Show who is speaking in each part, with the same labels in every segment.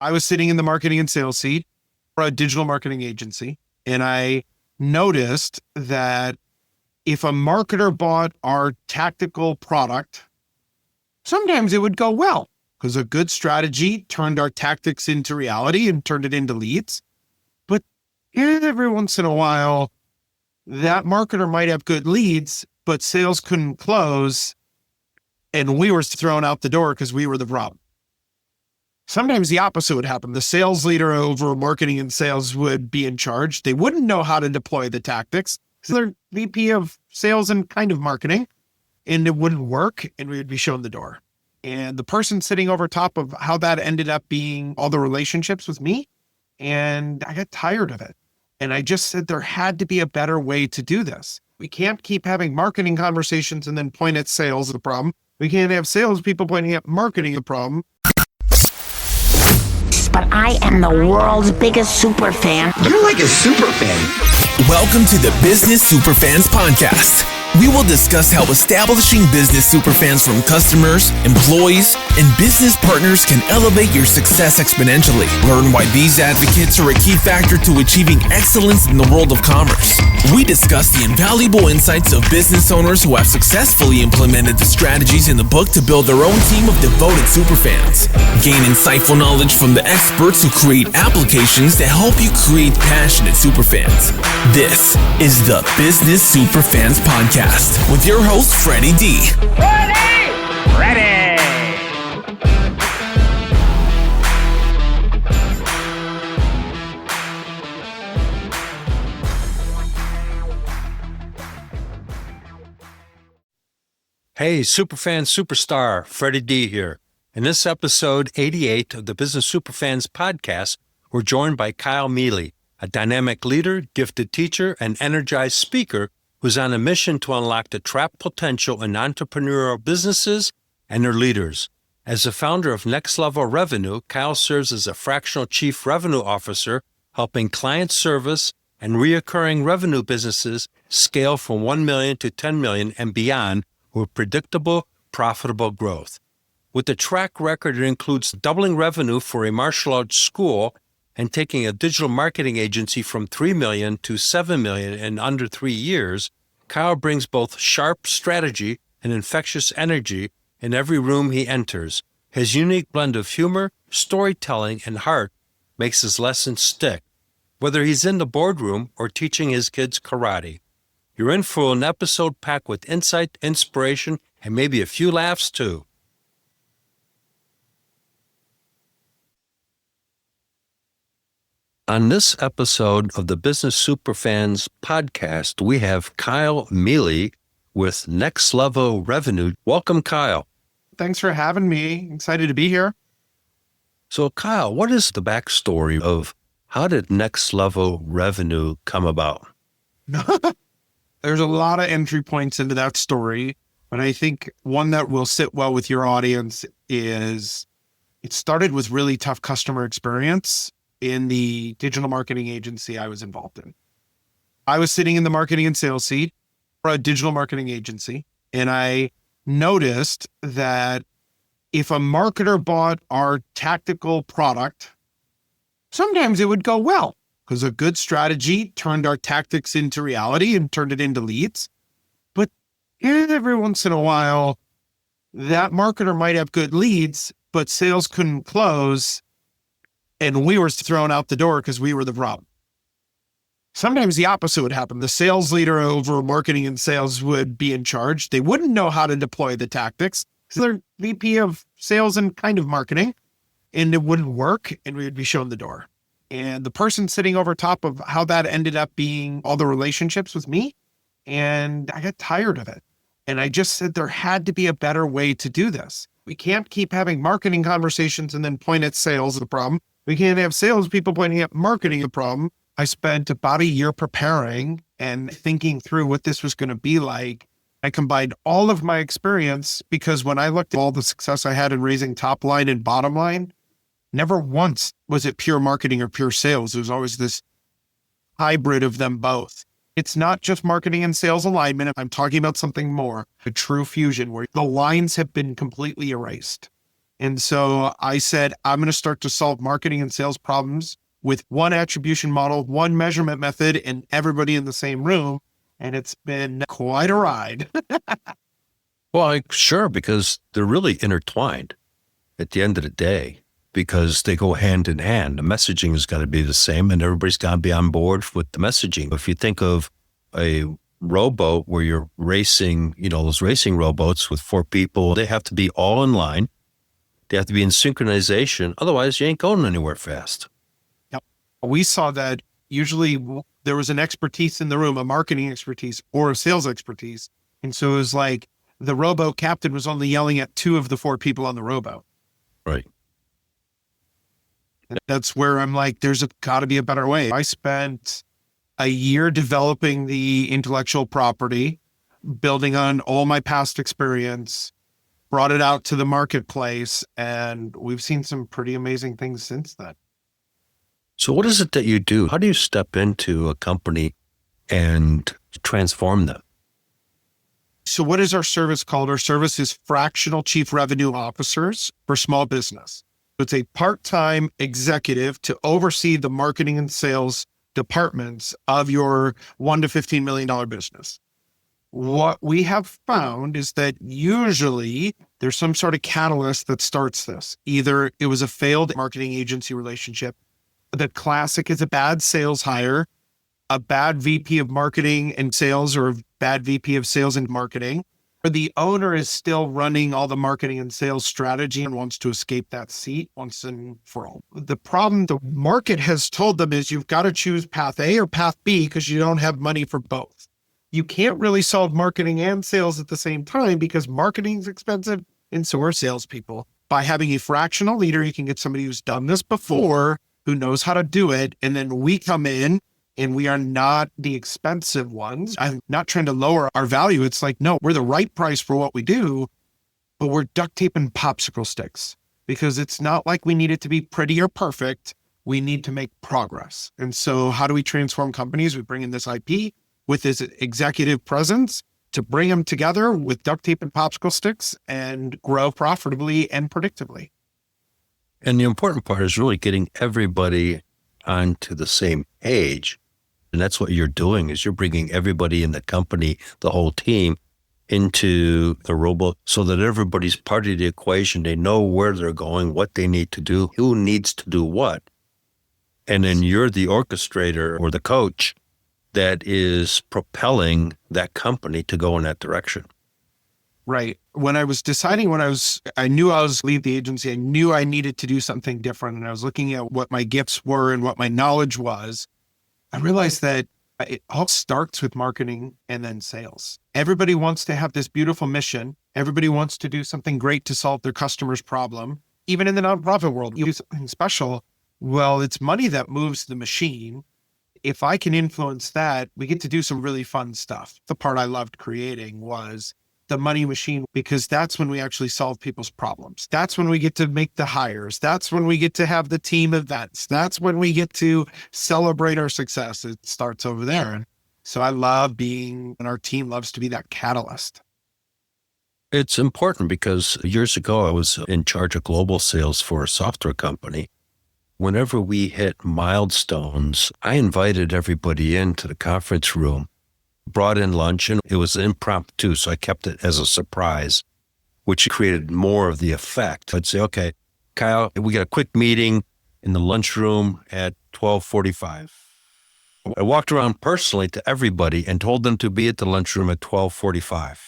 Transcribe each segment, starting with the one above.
Speaker 1: I was sitting in the marketing and sales seat for a digital marketing agency, and I noticed that if a marketer bought our tactical product, sometimes it would go well because a good strategy turned our tactics into reality and turned it into leads. But every once in a while, that marketer might have good leads, but sales couldn't close, and we were thrown out the door because we were the problem. Sometimes the opposite would happen. The sales leader over marketing and sales would be in charge. They wouldn't know how to deploy the tactics. So they're VP of sales and kind of marketing, and it wouldn't work, and we would be shown the door. And the person sitting over top of how that ended up being all the relationships with me, and I got tired of it. And I just said there had to be a better way to do this. We can't keep having marketing conversations and then point at sales as the problem. We can't have salespeople pointing at marketing a problem.
Speaker 2: But I am the world's biggest super fan.
Speaker 3: You're like a super fan.
Speaker 4: Welcome to the Business Superfans podcast. We will discuss how establishing business superfans from customers, employees, and business partners can elevate your success exponentially. Learn why these advocates are a key factor to achieving excellence in the world of commerce. We discuss the invaluable insights of business owners who have successfully implemented the strategies in the book to build their own team of devoted superfans. Gain insightful knowledge from the experts who create applications that help you create passionate superfans. This is the Business Superfans podcast with your host, Freddie D.
Speaker 5: Ready! Hey, Superfan Superstar, Freddie D here. In this episode 88 of the Business Superfans podcast, we're joined by Kyle Mealy, a dynamic leader, gifted teacher, and energized speaker who's on a mission to unlock the trapped potential in entrepreneurial businesses and their leaders. As the founder of Next Level Revenue, Kyle serves as a fractional chief revenue officer, helping client service and reoccurring revenue businesses scale from 1 million to 10 million and beyond with predictable, profitable growth. With a track record that includes doubling revenue for a martial arts school and taking a digital marketing agency from 3 million to 7 million in under 3 years, Kyle brings both sharp strategy and infectious energy in every room he enters. His unique blend of humor, storytelling, and heart makes his lessons stick, whether he's in the boardroom or teaching his kids karate. You're in for an episode packed with insight, inspiration, and maybe a few laughs too. On this episode of the Business Superfans podcast, we have Kyle Mealy with Next Level Revenue. Welcome, Kyle.
Speaker 1: Thanks for having me. Excited to be here.
Speaker 5: So, Kyle, what is the backstory of how did Next Level Revenue come about?
Speaker 1: There's a lot of entry points into that story, but I think one that will sit well with your audience is it started with really tough customer experience in the digital marketing agency I was involved in. I was sitting in the marketing and sales seat for a digital marketing agency, and I noticed that if a marketer bought our tactical product, sometimes it would go well because a good strategy turned our tactics into reality and turned it into leads. But every once in a while, that marketer might have good leads, but sales couldn't close, and we were thrown out the door because we were the problem. Sometimes the opposite would happen. The sales leader over marketing and sales would be in charge. They wouldn't know how to deploy the tactics. So they're VP of sales and kind of marketing, and it wouldn't work, and we would be shown the door. And the person sitting over top of how that ended up being all the relationships with me, and I got tired of it. And I just said there had to be a better way to do this. We can't keep having marketing conversations and then point at sales as the problem. We can't have salespeople pointing at marketing a problem. I spent about a year preparing and thinking through what this was going to be like. I combined all of my experience because when I looked at all the success I had in raising top line and bottom line, never once was it pure marketing or pure sales. It was always this hybrid of them both. It's not just marketing and sales alignment. I'm talking about something more, a true fusion where the lines have been completely erased. And so I said, I'm going to start to solve marketing and sales problems with one attribution model, one measurement method, and everybody in the same room. And it's been quite a ride.
Speaker 5: Well, sure, because they're really intertwined at the end of the day, because they go hand in hand. The messaging has got to be the same, and everybody's got to be on board with the messaging. If you think of a rowboat where you're racing, those racing rowboats with 4 people, they have to be all in line. They have to be in synchronization. Otherwise, you ain't going anywhere fast.
Speaker 1: Yep. We saw that usually there was an expertise in the room, a marketing expertise or a sales expertise. And so it was like the rowboat captain was only yelling at 2 of the 4 people on the rowboat.
Speaker 5: Right.
Speaker 1: And that's where I'm like, there's got to be a better way. I spent a year developing the intellectual property, building on all my past experience, brought it out to the marketplace, and we've seen some pretty amazing things since then.
Speaker 5: So what is it that you do? How do you step into a company and transform them?
Speaker 1: So what is our service called? Our service is fractional chief revenue officers for small business. It's a part-time executive to oversee the marketing and sales departments of your $1 to $15 million business. What we have found is that usually there's some sort of catalyst that starts this. Either it was a failed marketing agency relationship. The classic is a bad sales hire, a bad VP of marketing and sales, or a bad VP of sales and marketing, or the owner is still running all the marketing and sales strategy and wants to escape that seat once and for all. The problem the market has told them is you've got to choose path A or path B because you don't have money for both. You can't really solve marketing and sales at the same time because marketing is expensive and so are salespeople. By having a fractional leader, you can get somebody who's done this before, who knows how to do it. And then we come in and we are not the expensive ones. I'm not trying to lower our value. It's like, no, we're the right price for what we do, but we're duct tape and popsicle sticks because it's not like we need it to be pretty or perfect. We need to make progress. And so how do we transform companies? We bring in this IP with this executive presence to bring them together with duct tape and popsicle sticks and grow profitably and predictably.
Speaker 5: And the important part is really getting everybody onto the same page. And that's what you're doing, is you're bringing everybody in the company, the whole team, into the rowboat so that everybody's part of the equation. They know where they're going, what they need to do, who needs to do what. And then you're the orchestrator or the coach that is propelling that company to go in that direction.
Speaker 1: Right. When I was deciding, I knew I was leave the agency. I knew I needed to do something different. And I was looking at what my gifts were and what my knowledge was. I realized that it all starts with marketing and then sales. Everybody wants to have this beautiful mission. Everybody wants to do something great to solve their customer's problem. Even in the nonprofit world, you do something special. Well, it's money that moves the machine. If I can influence that, we get to do some really fun stuff. The part I loved creating was the money machine, because that's when we actually solve people's problems. That's when we get to make the hires. That's when we get to have the team events. That's when we get to celebrate our success. It starts over there. And so I love being, and our team loves to be that catalyst.
Speaker 5: It's important because years ago, I was in charge of global sales for a software company. Whenever we hit milestones, I invited everybody into the conference room, brought in lunch, and it was impromptu, so I kept it as a surprise, which created more of the effect. I'd say, okay, Kyle, we got a quick meeting in the lunchroom at 12:45. I walked around personally to everybody and told them to be at the lunchroom at 12:45.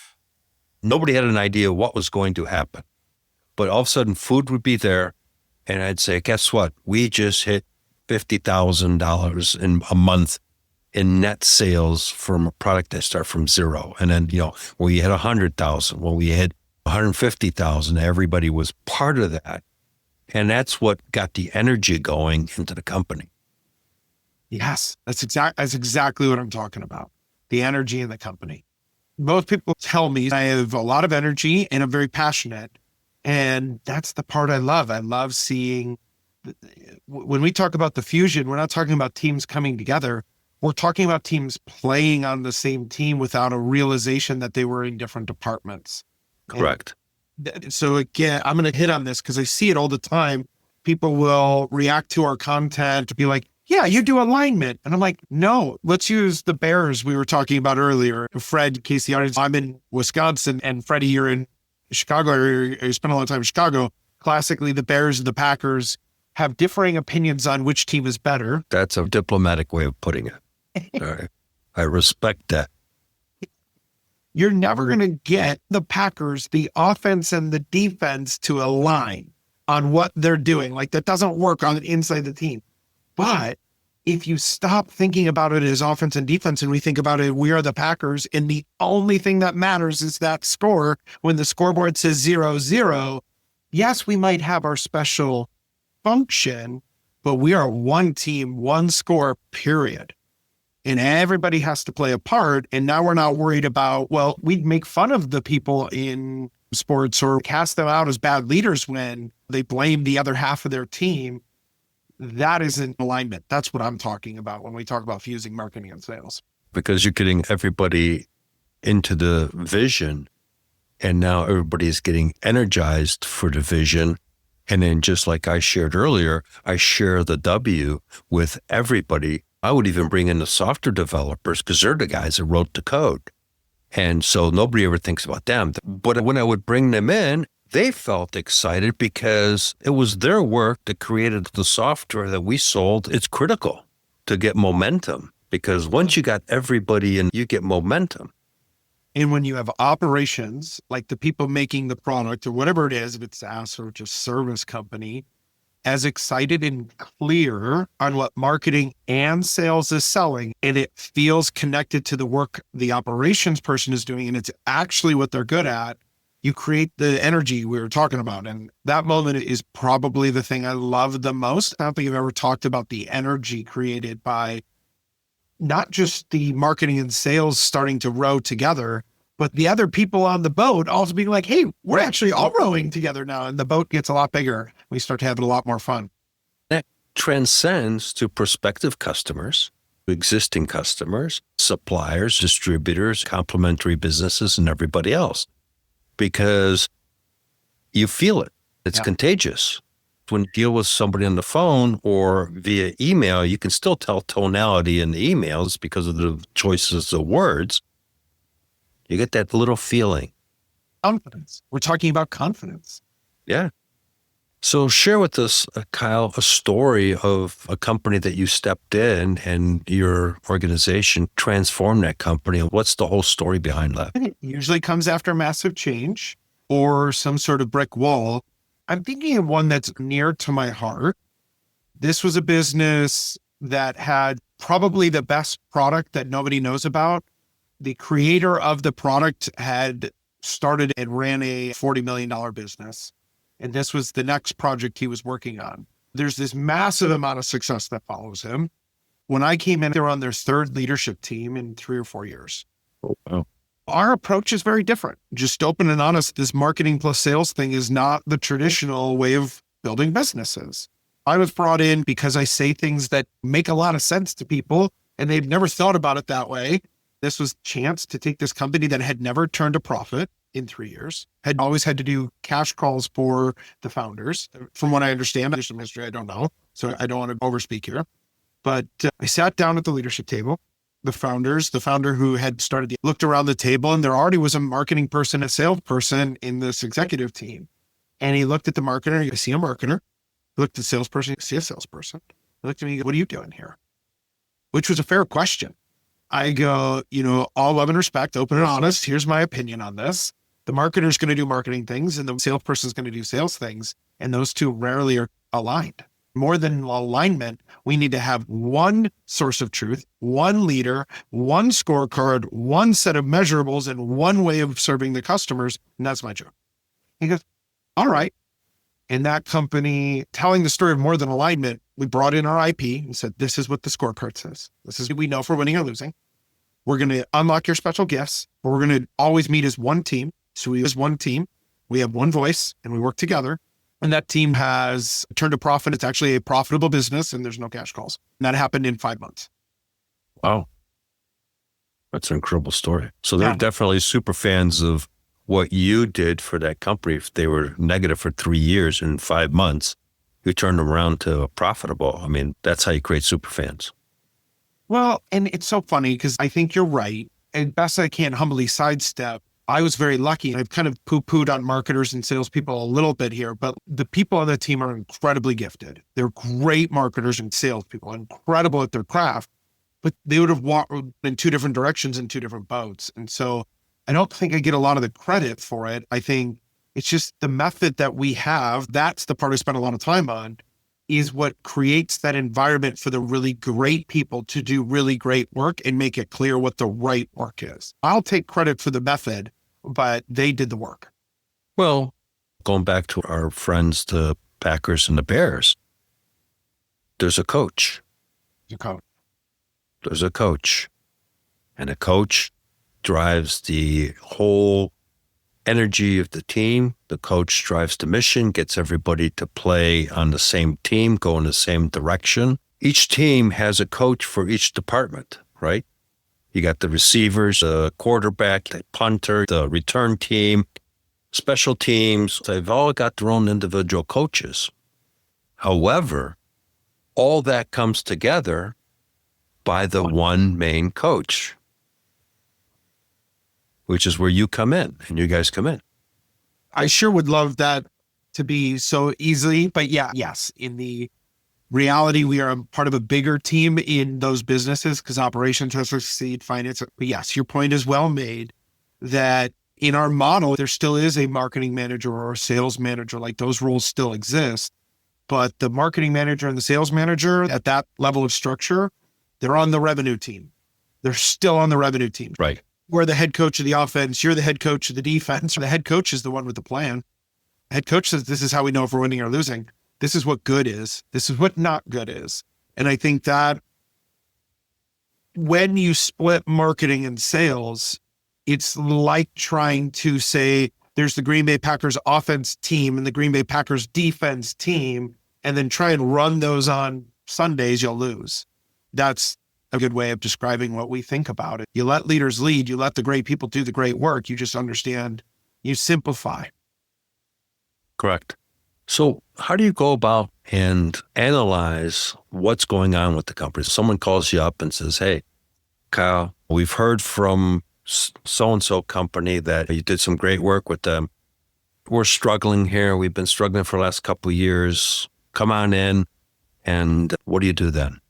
Speaker 5: Nobody had an idea what was going to happen, but all of a sudden food would be there. And I'd say, guess what? We just hit $50,000 in a month in net sales from a product that started from zero. And then, we hit 100,000. Well, we hit 150,000. Everybody was part of that. And that's what got the energy going into the company.
Speaker 1: Yes, that's exactly what I'm talking about. The energy in the company. Most people tell me I have a lot of energy and I'm very passionate. And that's the part I love. I love seeing, when we talk about the fusion, we're not talking about teams coming together. We're talking about teams playing on the same team without a realization that they were in different departments.
Speaker 5: Correct.
Speaker 1: So again, I'm going to hit on this because I see it all the time. People will react to our content to be like, yeah, you do alignment. And I'm like, no, let's use the Bears we were talking about earlier. Fred, in case the audience, I'm in Wisconsin and Freddie, you're in Chicago, or you spent a lot of time in Chicago. Classically, the Bears and the Packers have differing opinions on which team is better.
Speaker 5: That's a diplomatic way of putting it. All right. I respect that.
Speaker 1: You're never going to get the Packers, the offense and the defense to align on what they're doing. Like, that doesn't work on the inside the team. But if you stop thinking about it as offense and defense and we think about it, we are the Packers, and the only thing that matters is that score. When the scoreboard says 0-0, yes, we might have our special function, but we are one team, one score, period. And everybody has to play a part. And now we're not worried about, well, we'd make fun of the people in sports or cast them out as bad leaders when they blame the other half of their team. That isn't alignment. That's what I'm talking about when we talk about fusing marketing and sales.
Speaker 5: Because you're getting everybody into the vision, and now everybody's getting energized for the vision. And then just like I shared earlier, I share the W with everybody. I would even bring in the software developers because they're the guys that wrote the code. And so nobody ever thinks about them. But when I would bring them in, they felt excited because it was their work that created the software that we sold. It's critical to get momentum, because once you got everybody in, you get momentum.
Speaker 1: And when you have operations, like the people making the product or whatever it is, if it's SaaS or just service company, as excited and clear on what marketing and sales is selling, and it feels connected to the work the operations person is doing, and it's actually what they're good at, you create the energy we were talking about. And that moment is probably the thing I love the most. I don't think I've ever talked about the energy created by not just the marketing and sales starting to row together, but the other people on the boat also being like, hey, we're actually all rowing together now. And the boat gets a lot bigger. We start to have a lot more fun.
Speaker 5: That transcends to prospective customers, existing customers, suppliers, distributors, complementary businesses, and everybody else, because you feel it. It's contagious. When you deal with somebody on the phone or via email, you can still tell tonality in the emails because of the choices of words. You get that little feeling.
Speaker 1: Confidence. We're talking about confidence.
Speaker 5: Yeah. So share with us, Kyle, a story of a company that you stepped in and your organization transformed that company. What's the whole story behind that?
Speaker 1: And it usually comes after massive change or some sort of brick wall. I'm thinking of one that's near to my heart. This was a business that had probably the best product that nobody knows about. The creator of the product had started and ran a $40 million business. And this was the next project he was working on. There's this massive amount of success that follows him. When I came in, they were on their third leadership team in 3 or 4 years.
Speaker 5: Oh, wow.
Speaker 1: Our approach is very different. Just open and honest, this marketing plus sales thing is not the traditional way of building businesses. I was brought in because I say things that make a lot of sense to people, and they've never thought about it that way. This was a chance to take this company that had never turned a profit in 3 years, had always had to do cash calls for the founders. From what I understand, there's some history I don't know, so I don't want to overspeak here. But I sat down at the leadership table. The founder who had started, looked around the table, and there already was a marketing person, a salesperson in this executive team. And he looked at the marketer. I see a marketer. He looked at the salesperson. I see a salesperson. He looked at me. What are you doing here? Which was a fair question. I go, all love and respect, open and honest. Here's my opinion on this. The marketer's going to do marketing things and the salesperson's going to do sales things. And those two rarely are aligned. More than alignment, we need to have one source of truth, one leader, one scorecard, one set of measurables, and one way of serving the customers. And that's my job. He goes, all right. And that company, telling the story of more than alignment, we brought in our IP and said, this is what the scorecard says. This is what we know for winning or losing. We're going to unlock your special gifts, but we're going to always meet as one team. So we as one team, we have one voice and we work together. And that team has turned a profit. It's actually a profitable business and there's no cash calls. And that happened in 5 months.
Speaker 5: Wow. That's an incredible story. So they're definitely super fans of what you did for that company, if they were negative for 3 years and 5 months, you turned them around to profitable. I mean, that's how you create superfans.
Speaker 1: Well, and it's so funny because I think you're right. And best I can humbly sidestep, I was very lucky. I've kind of poo-pooed on marketers and salespeople a little bit here, but the people on the team are incredibly gifted. They're great marketers and salespeople, incredible at their craft, but they would have walked in two different directions in two different boats. And so I don't think I get a lot of the credit for it. I think it's just the method that we have. That's the part I spend a lot of time on, is what creates that environment for the really great people to do really great work and make it clear what the right work is. I'll take credit for the method, but they did the work.
Speaker 5: Well, going back to our friends, the Packers and the Bears, there's a coach. There's a coach. And a coach drives the whole energy of the team. The coach drives the mission, gets everybody to play on the same team, go in the same direction. Each team has a coach for each department, right? You got the receivers, the quarterback, the punter, the return team, special teams. They've all got their own individual coaches. However, all that comes together by the one main coach, which is where you come in and you guys come in.
Speaker 1: I sure would love that to be so easily, but yes, in the reality, we are a part of a bigger team in those businesses because operations has to succeed, finance. But yes, your point is well made that in our model, there still is a marketing manager or a sales manager, like those roles still exist. But the marketing manager and the sales manager at that level of structure, they're on the revenue team. They're still on the revenue team.
Speaker 5: Right.
Speaker 1: We're the head coach of the offense. You're the head coach of the defense. The head coach is the one with the plan. The head coach says, this is how we know if we're winning or losing. This is what good is. This is what not good is. And I think that when you split marketing and sales, it's like trying to say there's the Green Bay Packers offense team and the Green Bay Packers defense team, and then try and run those on Sundays, you'll lose. That's a good way of describing what we think about it. You let leaders lead, you let the great people do the great work. You just understand, you simplify.
Speaker 5: Correct. So how do you go about and analyze what's going on with the company? Someone calls you up and says, hey, Kyle, we've heard from so-and-so company that you did some great work with them. We're struggling here. We've been struggling for the last couple of years. Come on in. And what do you do then?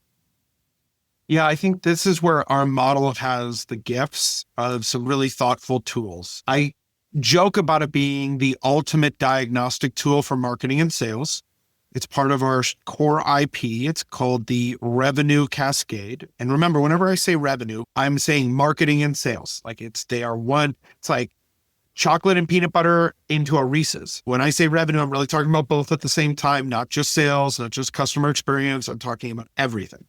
Speaker 1: Yeah, I think this is where our model has the gifts of some really thoughtful tools. I joke about it being the ultimate diagnostic tool for marketing and sales. It's part of our core IP. It's called the revenue cascade. And remember, whenever I say revenue, I'm saying marketing and sales. Like they are one. It's like chocolate and peanut butter into a Reese's. When I say revenue, I'm really talking about both at the same time, not just sales, not just customer experience. I'm talking about everything.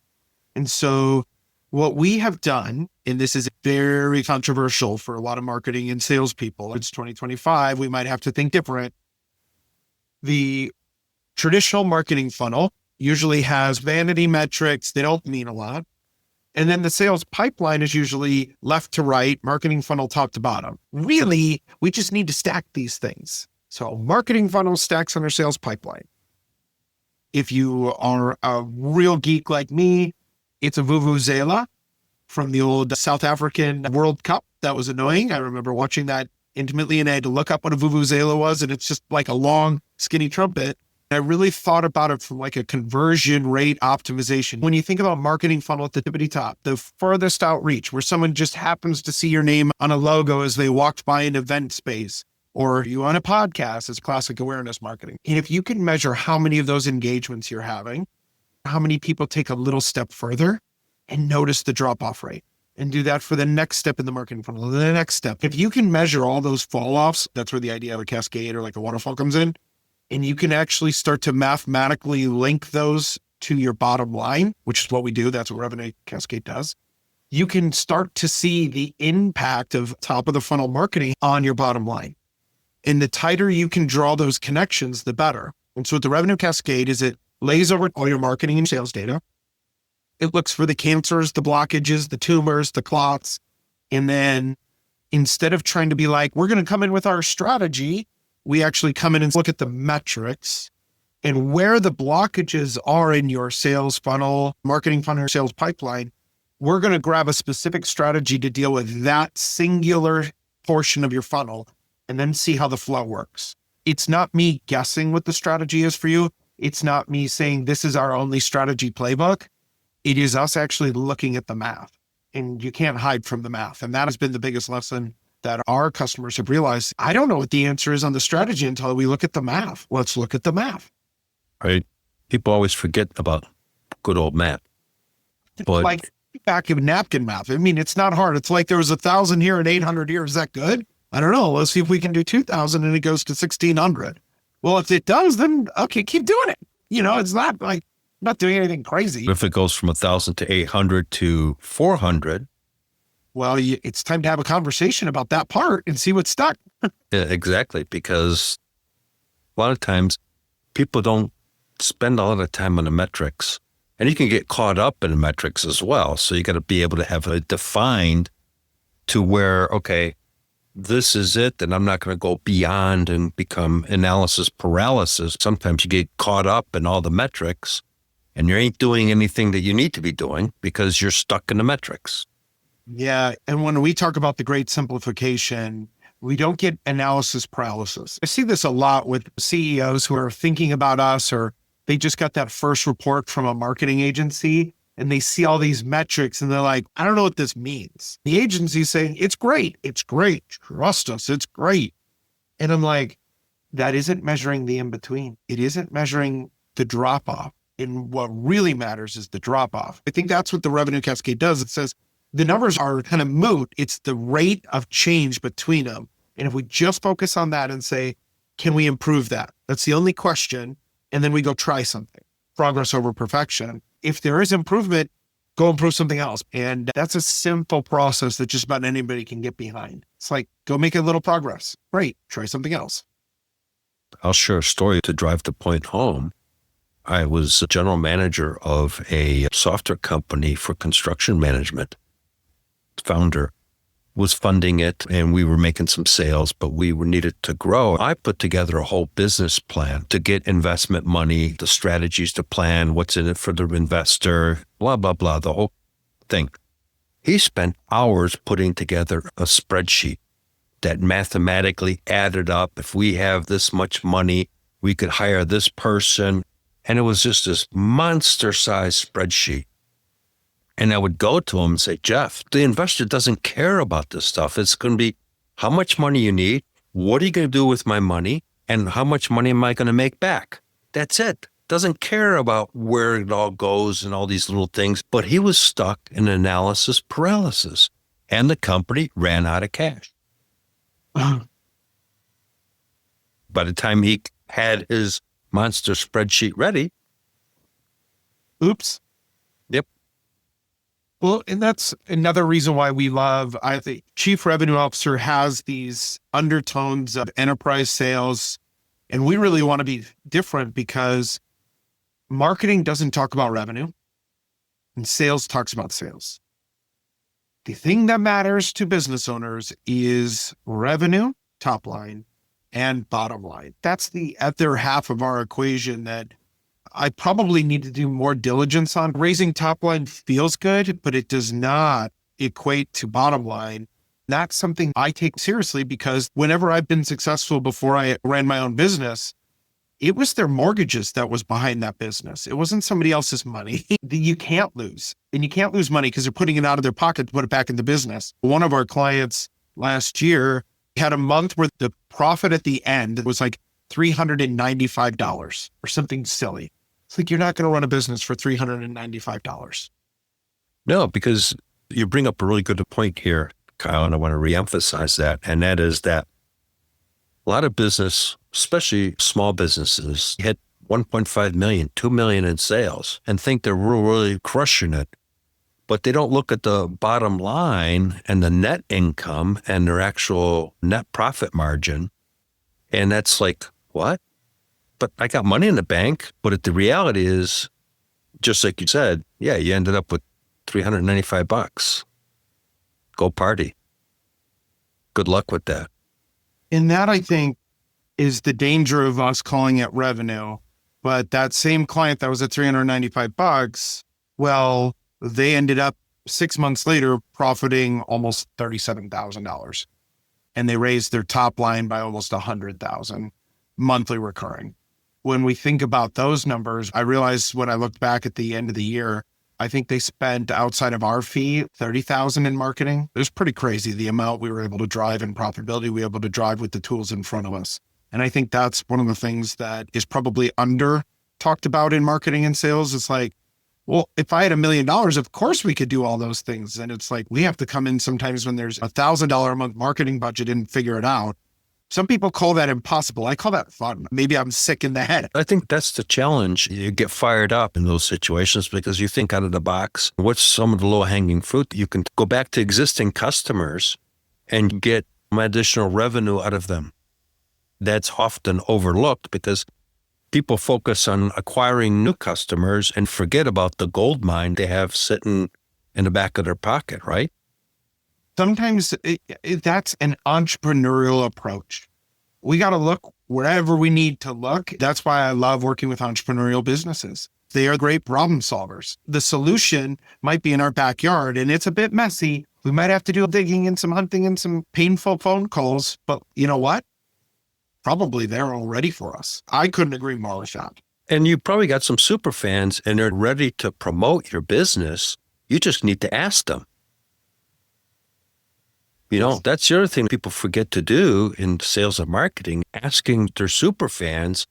Speaker 1: And so what we have done, and this is very controversial for a lot of marketing and salespeople, it's 2025, we might have to think different. The traditional marketing funnel usually has vanity metrics. They don't mean a lot. And then the sales pipeline is usually left to right, marketing funnel top to bottom. Really, we just need to stack these things. So marketing funnel stacks on our sales pipeline. If you are a real geek like me, it's a vuvuzela from the old South African World Cup. That was annoying. I remember watching that intimately, and I had to look up what a vuvuzela was, and it's just like a long, skinny trumpet. I really thought about it from like a conversion rate optimization. When you think about marketing funnel at the tippity top, the furthest outreach, where someone just happens to see your name on a logo as they walked by an event space, or you on a podcast, is classic awareness marketing. And if you can measure how many of those engagements you're having, how many people take a little step further and notice the drop-off rate, and do that for the next step in the marketing funnel, the next step. If you can measure all those fall-offs, that's where the idea of a cascade or like a waterfall comes in, and you can actually start to mathematically link those to your bottom line, which is what we do. That's what Revenue Cascade does. You can start to see the impact of top of the funnel marketing on your bottom line. And the tighter you can draw those connections, the better. And so what the Revenue Cascade is, it lays over all your marketing and sales data. It looks for the cancers, the blockages, the tumors, the clots, and then instead of trying to be like, we're going to come in with our strategy, we actually come in and look at the metrics and where the blockages are in your sales funnel, marketing funnel, sales pipeline. We're going to grab a specific strategy to deal with that singular portion of your funnel and then see how the flow works. It's not me guessing what the strategy is for you. It's not me saying this is our only strategy playbook. It is us actually looking at the math, and you can't hide from the math. And that has been the biggest lesson that our customers have realized. I don't know what the answer is on the strategy until we look at the math. Let's look at the math.
Speaker 5: Right. People always forget about good old math. But
Speaker 1: Like back of napkin math. I mean, it's not hard. It's like there was 1,000 here and 800 here. Is that good? I don't know. Let's see if we can do 2,000 and it goes to 1,600. Well, if it does, then okay, keep doing it. It's not like not doing anything crazy.
Speaker 5: if it goes from 1,000 to 800 to 400,
Speaker 1: Well, it's time to have a conversation about that part and see what's stuck.
Speaker 5: yeah, exactly, because a lot of times people don't spend a lot of time on the metrics, and you can get caught up in the metrics as well. So you got to be able to have it defined to where, okay, this is it, and I'm not going to go beyond and become analysis paralysis. Sometimes you get caught up in all the metrics and you ain't doing anything that you need to be doing because you're stuck in the metrics.
Speaker 1: Yeah. And when we talk about the great simplification, we don't get analysis paralysis. I see this a lot with CEOs who are thinking about us, or they just got that first report from a marketing agency and they see all these metrics and they're like, I don't know what this means. The agency's saying, it's great. It's great. Trust us. It's great. And I'm like, that isn't measuring the in-between. It isn't measuring the drop-off. And what really matters is the drop-off. I think that's what the revenue cascade does. It says the numbers are kind of moot. It's the rate of change between them. And if we just focus on that and say, can we improve that? That's the only question. And then we go try something. Progress over perfection. If there is improvement, go improve something else. And that's a simple process that just about anybody can get behind. It's like, go make a little progress. Great. Try something else.
Speaker 5: I'll share a story to drive the point home. I was a general manager of a software company for construction management. Founder was funding it, and we were making some sales, but we needed to grow. I put together a whole business plan to get investment money, the strategies to plan, what's in it for the investor, blah, blah, blah, the whole thing. He spent hours putting together a spreadsheet that mathematically added up. If we have this much money, we could hire this person. And it was just this monster-sized spreadsheet. And I would go to him and say, Jeff, the investor doesn't care about this stuff. It's going to be how much money you need, what are you going to do with my money, and how much money am I going to make back? That's it. Doesn't care about where it all goes and all these little things. But he was stuck in analysis paralysis, and the company ran out of cash. By the time he had his monster spreadsheet ready.
Speaker 1: Oops.
Speaker 5: Yep.
Speaker 1: Well, and that's another reason why we love, I think, Chief Revenue Officer has these undertones of enterprise sales. And we really want to be different because marketing doesn't talk about revenue and sales talks about sales. The thing that matters to business owners is revenue, top line, and bottom line. That's the other half of our equation that I probably need to do more diligence on. Raising top line feels good, but it does not equate to bottom line. That's something I take seriously because whenever I've been successful before I ran my own business, it was their mortgages that was behind that business. It wasn't somebody else's money. You can't lose. And you can't lose money because they're putting it out of their pocket to put it back in the business. One of our clients last year had a month where the profit at the end was like $395 or something silly. It's like, you're not going to run a business for $395.
Speaker 5: No, because you bring up a really good point here, Kyle, and I want to reemphasize that. And that is that a lot of business, especially small businesses, hit 1.5 million, 2 million in sales and think they're really crushing it. But they don't look at the bottom line and the net income and their actual net profit margin. And that's like, what? But I got money in the bank. But the reality is, just like you said, yeah, you ended up with $395. Go party. Good luck with that.
Speaker 1: And that, I think, is the danger of us calling it revenue. But that same client that was at $395, well, they ended up 6 months later profiting almost $37,000. And they raised their top line by almost $100,000 monthly recurring. When we think about those numbers, I realized when I looked back at the end of the year, I think they spent outside of our fee, $30,000 in marketing. It was pretty crazy the amount we were able to drive in profitability, we were able to drive with the tools in front of us. And I think that's one of the things that is probably under talked about in marketing and sales. It's like, well, if I had $1 million, of course we could do all those things. And it's like, we have to come in sometimes when there's $1,000 a month marketing budget and figure it out. Some people call that impossible. I call that fun. Maybe I'm sick in the head.
Speaker 5: I think that's the challenge. You get fired up in those situations because you think out of the box. What's some of the low-hanging fruit? You can go back to existing customers and get additional revenue out of them. That's often overlooked because people focus on acquiring new customers and forget about the gold mine they have sitting in the back of their pocket, right?
Speaker 1: Sometimes that's an entrepreneurial approach. We got to look wherever we need to look. That's why I love working with entrepreneurial businesses. They are great problem solvers. The solution might be in our backyard and it's a bit messy. We might have to do digging and some hunting and some painful phone calls, but you know what? Probably they're all ready for us. I couldn't agree more with that.
Speaker 5: And you probably got some super fans and they're ready to promote your business. You just need to ask them. You know, that's the other thing people forget to do in sales and marketing, asking their super fans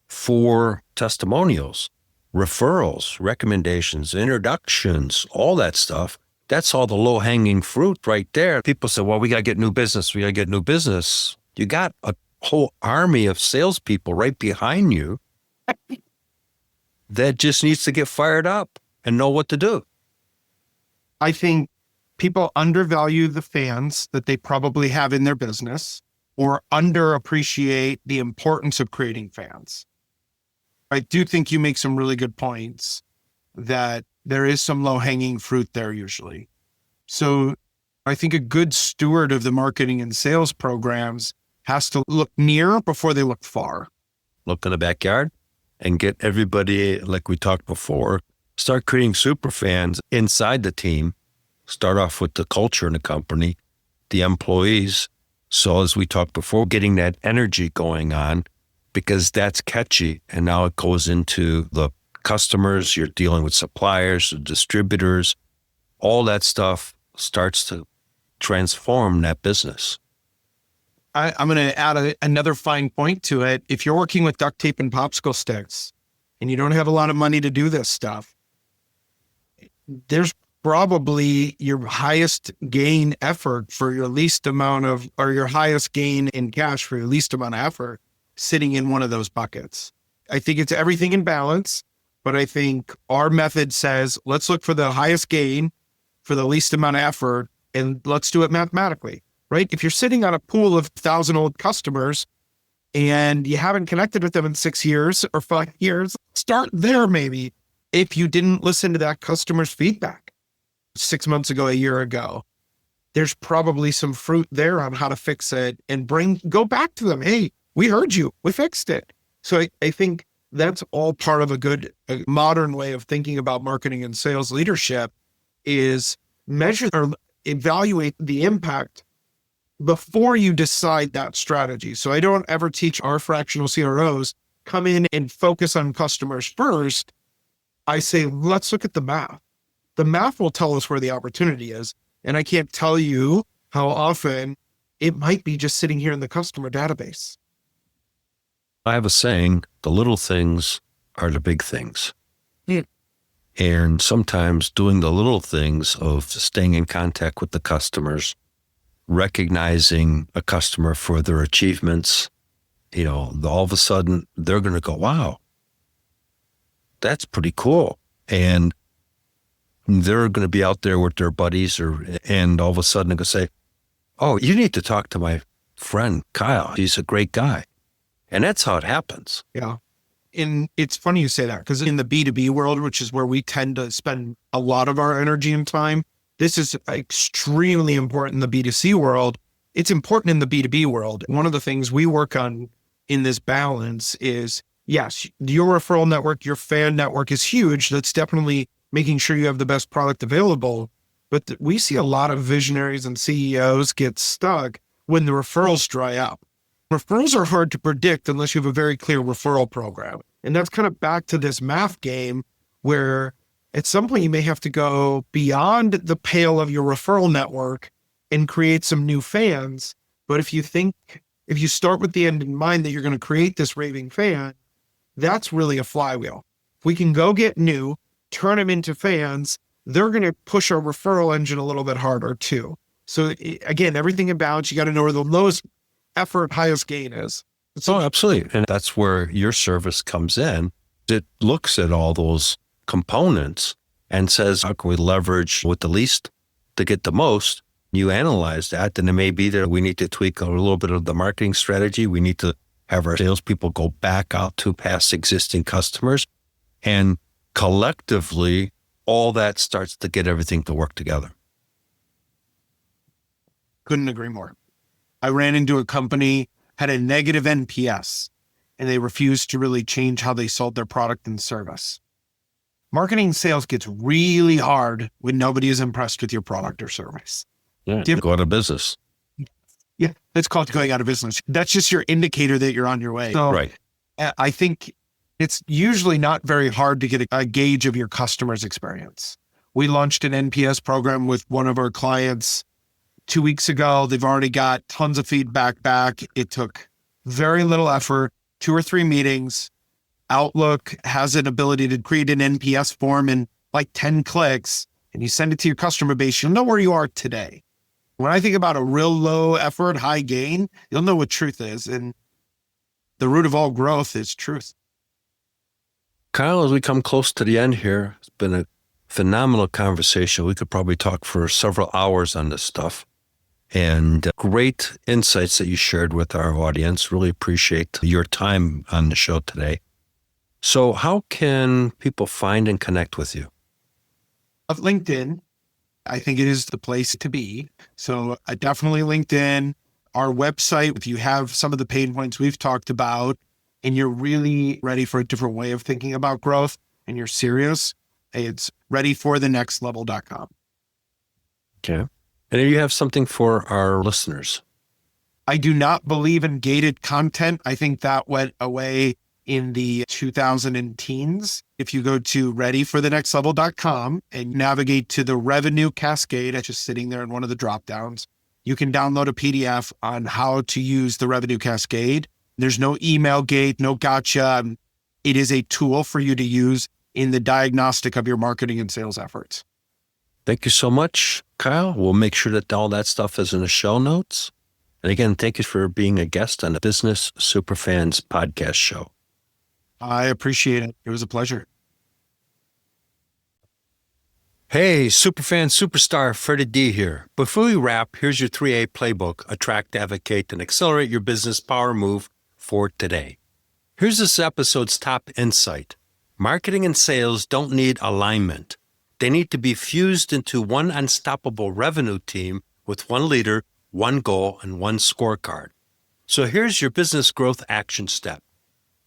Speaker 5: for testimonials, referrals, recommendations, introductions, all that stuff. That's all the low-hanging fruit right there. People say, well, we got to get new business. We got to get new business. You got a whole army of salespeople right behind you that just needs to get fired up and know what to do.
Speaker 1: I think people undervalue the fans that they probably have in their business or underappreciate the importance of creating fans. I do think you make some really good points that there is some low-hanging fruit there usually. So I think a good steward of the marketing and sales programs has to look near before they look far.
Speaker 5: Look in the backyard and get everybody, like we talked before, start creating super fans inside the team. Start off with the culture in the company, the employees. So as we talked before, getting that energy going on because that's catchy. And now it goes into the customers, you're dealing with suppliers, the distributors, all that stuff starts to transform that business.
Speaker 1: I'm going to add another fine point to it. If you're working with duct tape and popsicle sticks and you don't have a lot of money to do this stuff, there's probably your highest gain effort for your least amount of, or your highest gain in cash for your least amount of effort sitting in one of those buckets. I think it's everything in balance, but I think our method says, let's look for the highest gain for the least amount of effort and let's do it mathematically, right? If you're sitting on a pool of 1,000 old customers and you haven't connected with them in 6 years or 5 years, start there maybe. If you didn't listen to that customer's feedback 6 months ago, a year ago, there's probably some fruit there on how to fix it and go back to them. Hey, we heard you, we fixed it. So I think that's all part of a modern way of thinking about marketing and sales leadership is measure or evaluate the impact before you decide that strategy. So I don't ever teach our fractional CROs come in and focus on customers first. I say, let's look at the math. The math will tell us where the opportunity is. And I can't tell you how often it might be just sitting here in the customer database.
Speaker 5: I have a saying, the little things are the big things.
Speaker 1: Yeah.
Speaker 5: And sometimes doing the little things of staying in contact with the customers, recognizing a customer for their achievements, all of a sudden they're going to go, wow, that's pretty cool. And they're going to be out there with their buddies and all of a sudden they're going to say, oh, you need to talk to my friend, Kyle. He's a great guy. And that's how it happens.
Speaker 1: Yeah. And it's funny you say that because in the B2B world, which is where we tend to spend a lot of our energy and time, this is extremely important in the B2C world it's important in the B2B world. One of the things we work on in this balance is, yes, your referral network, your fan network is huge. That's definitely making sure you have the best product available. But we see a lot of visionaries and CEOs get stuck when the referrals dry up. Referrals are hard to predict unless you have a very clear referral program. And that's kind of back to this math game where at some point you may have to go beyond the pale of your referral network and create some new fans. But if you start with the end in mind that you're going to create this raving fan, that's really a flywheel. If we can go get new, turn them into fans, they're going to push our referral engine a little bit harder too. So again, everything in balance, you got to know where the lowest effort, highest gain is.
Speaker 5: Oh, absolutely. And that's where your service comes in. It looks at all those components and says, how can we leverage with the least to get the most? You analyze that, and it may be that we need to tweak a little bit of the marketing strategy. We need to have our salespeople go back out to past existing customers, and collectively, all that starts to get everything to work together.
Speaker 1: Couldn't agree more. I ran into a company, had a negative NPS, and they refused to really change how they sold their product and service. Marketing sales gets really hard when nobody is impressed with your product or service.
Speaker 5: Yeah, go out of business.
Speaker 1: Yeah, it's called going out of business. That's just your indicator that you're on your way. So
Speaker 5: Right.
Speaker 1: I think it's usually not very hard to get a gauge of your customer's experience. We launched an NPS program with one of our clients 2 weeks ago. They've already got tons of feedback back. It took very little effort, 2 or 3 meetings. Outlook has an ability to create an NPS form in like 10 clicks, and you send it to your customer base. You'll know where you are today. When I think about a real low effort, high gain, you'll know what truth is. And the root of all growth is truth.
Speaker 5: Kyle, as we come close to the end here, it's been a phenomenal conversation. We could probably talk for several hours on this stuff. And great insights that you shared with our audience. Really appreciate your time on the show today. So how can people find and connect with you?
Speaker 1: Of LinkedIn, I think it is the place to be. So definitely LinkedIn, our website. If you have some of the pain points we've talked about and you're really ready for a different way of thinking about growth and you're serious, it's readyforthenextlevel.com.
Speaker 5: Okay. And if you have something for our listeners.
Speaker 1: I do not believe in gated content. I think that went away in the 2010s. If you go to readyforthenextlevel.com and navigate to the revenue cascade, it's just sitting there in one of the drop downs, you can download a PDF on how to use the revenue cascade. There's no email gate, no gotcha. It is a tool for you to use in the diagnostic of your marketing and sales efforts.
Speaker 5: Thank you so much, Kyle. We'll make sure that all that stuff is in the show notes. And again, thank you for being a guest on the Business Superfans podcast show.
Speaker 1: I appreciate it. It was a pleasure.
Speaker 5: Hey, Superfan Superstar Freddie D here. Before we wrap, here's your 3A playbook, attract, advocate, and accelerate your business power move for today. Here's this episode's top insight. Marketing and sales don't need alignment. They need to be fused into one unstoppable revenue team with one leader, one goal, and one scorecard. So here's your business growth action step.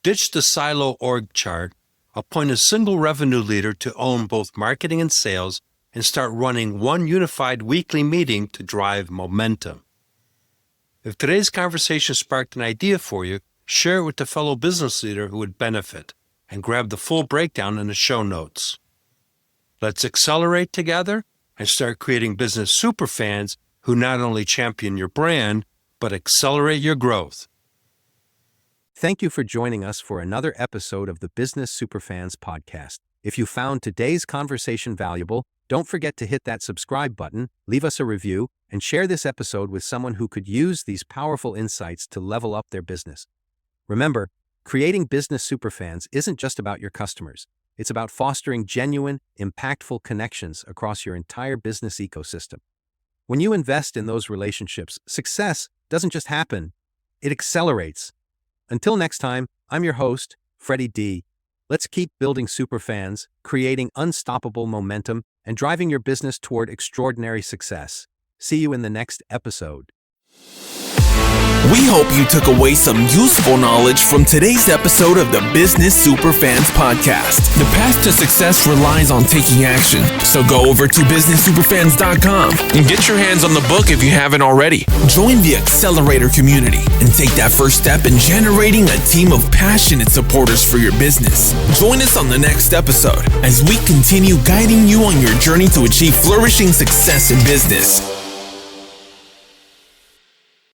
Speaker 5: Ditch the silo org chart, appoint a single revenue leader to own both marketing and sales, and start running one unified weekly meeting to drive momentum. If today's conversation sparked an idea for you, share it with a fellow business leader who would benefit, and grab the full breakdown in the show notes. Let's accelerate together and start creating business superfans who not only champion your brand, but accelerate your growth.
Speaker 6: Thank you for joining us for another episode of the Business Superfans podcast. If you found today's conversation valuable, don't forget to hit that subscribe button, leave us a review, and share this episode with someone who could use these powerful insights to level up their business. Remember, creating business superfans isn't just about your customers. It's about fostering genuine, impactful connections across your entire business ecosystem. When you invest in those relationships, success doesn't just happen, it accelerates. Until next time, I'm your host, Freddie D. Let's keep building superfans, creating unstoppable momentum, and driving your business toward extraordinary success. See you in the next episode.
Speaker 4: We hope you took away some useful knowledge from today's episode of the Business Superfans podcast. The path to success relies on taking action. So go over to businesssuperfans.com and get your hands on the book if you haven't already. Join the Accelerator community and take that first step in generating a team of passionate supporters for your business. Join us on the next episode as we continue guiding you on your journey to achieve flourishing success in business.